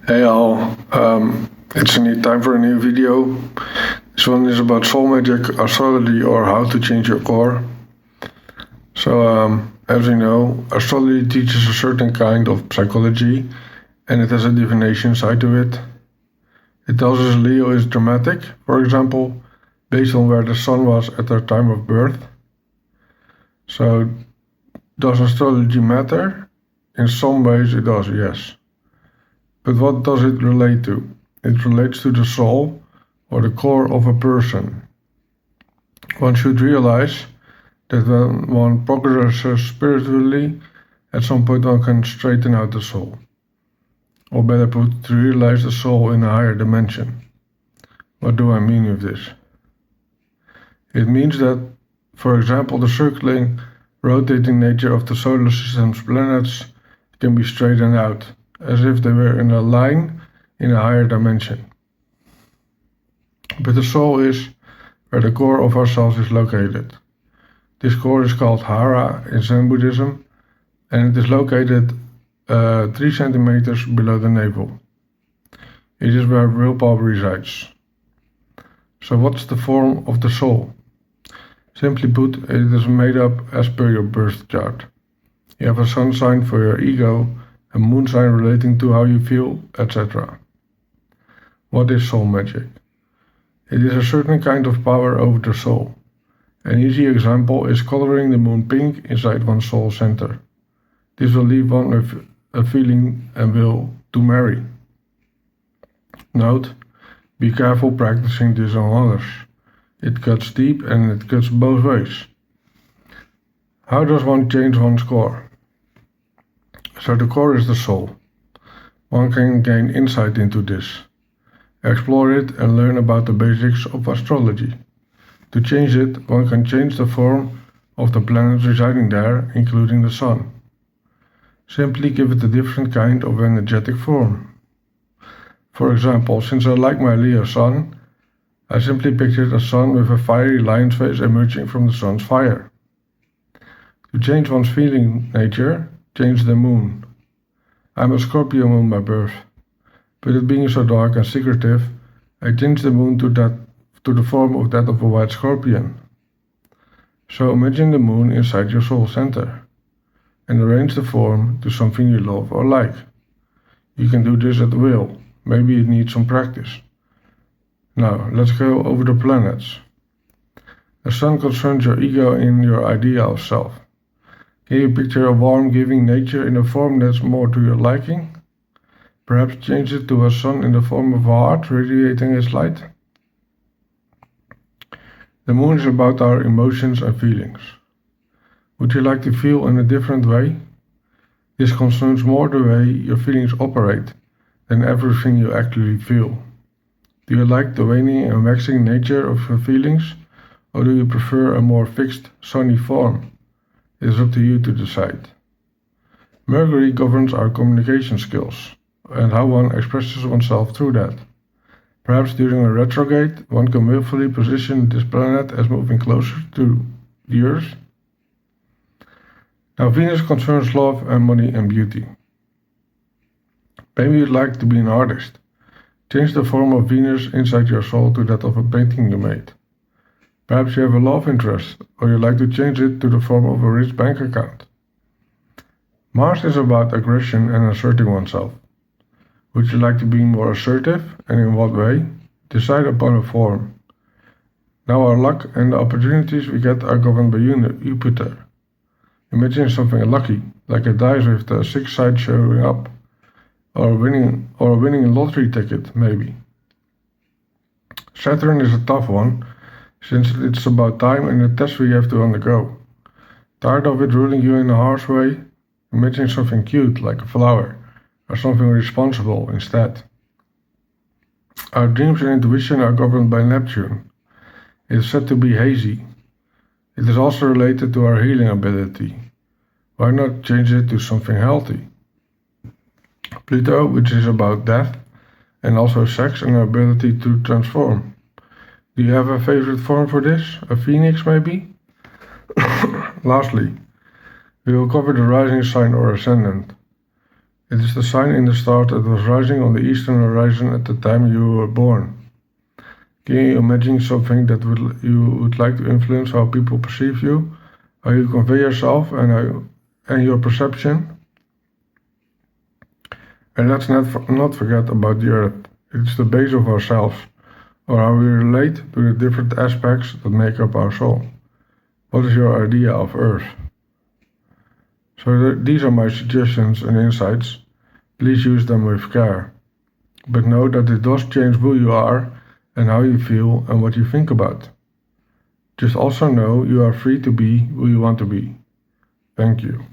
Hey all, it's indeed time for a new video. This one is about soul magic, astrology, or how to change your core. So, as you know, astrology teaches a certain kind of psychology and it has a divination side to it. It tells us Leo is dramatic, for example, based on where the sun was at their time of birth. So, does astrology matter? In some ways it does, yes. But what does it relate to? It relates to the soul or the core of a person. One should realize that when one progresses spiritually, at some point one can straighten out the soul. Or better put, to realize the soul in a higher dimension. What do I mean with this? It means that, for example, the circling, rotating nature of the solar system's planets can be straightened out, as if they were in a line in a higher dimension. But the soul is where the core of ourselves is located. This core is called Hara in Zen Buddhism, and it is located 3 centimeters below the navel. It is where willpower resides. So what's the form of the soul? Simply put, it is made up as per your birth chart. You have a sun sign for your ego, a moon sign relating to how you feel, etc. What is soul magic? It is a certain kind of power over the soul. An easy example is coloring the moon pink inside one's soul center. This will leave one with a feeling and will to marry. Note, be careful practicing this on others. It cuts deep and it cuts both ways. How does one change one's core? So the core is the soul. One can gain insight into this, explore it and learn about the basics of astrology. To change it, one can change the form of the planets residing there, including the sun. Simply give it a different kind of energetic form. For example, since I like my Leo sun, I simply pictured a sun with a fiery lion's face emerging from the sun's fire. To change one's feeling nature, change the moon. I'm a Scorpio moon by birth, but it being so dark and secretive, I changed the moon to the form of that of a white scorpion. So imagine the moon inside your soul center, and arrange the form to something you love or like. You can do this at will, maybe it needs some practice. Now, let's go over the planets. The sun concerns your ego and your idea of self. Can you picture a warm, giving nature in a form that's more to your liking? Perhaps change it to a sun in the form of a heart radiating its light? The moon is about our emotions and feelings. Would you like to feel in a different way? This concerns more the way your feelings operate than everything you actually feel. Do you like the waning and waxing nature of your feelings, or do you prefer a more fixed, sunny form? It is up to you to decide. Mercury governs our communication skills and how one expresses oneself through that. Perhaps during a retrograde, one can willfully position this planet as moving closer to the Earth. Now, Venus concerns love and money and beauty. Maybe you'd like to be an artist. Change the form of Venus inside your soul to that of a painting you made. Perhaps you have a love interest, or you'd like to change it to the form of a rich bank account. Mars is about aggression and asserting oneself. Would you like to be more assertive, and in what way? Decide upon a form. Now our luck and the opportunities we get are governed by Jupiter. Imagine something lucky, like a dice with the 6 side showing up, or winning a lottery ticket, maybe. Saturn is a tough one, since it's about time and the test we have to undergo. Tired of it ruling you in a harsh way? Imagine something cute, like a flower, or something responsible instead. Our dreams and intuition are governed by Neptune. It is said to be hazy. It is also related to our healing ability. Why not change it to something healthy? Pluto, which is about death, and also sex and our ability to transform. Do you have a favorite form for this? A phoenix, maybe? Lastly, we will cover the rising sign or ascendant. It is the sign in the star that was rising on the eastern horizon at the time you were born. Can you imagine something that you would like to influence how people perceive you, how you convey yourself, and your perception? And let's not forget about the earth. It's the base of ourselves, or how we relate to the different aspects that make up our soul. What is your idea of earth? So these are my suggestions and insights. Please use them with care. But know that it does change who you are and how you feel and what you think about. Just also know you are free to be who you want to be. Thank you.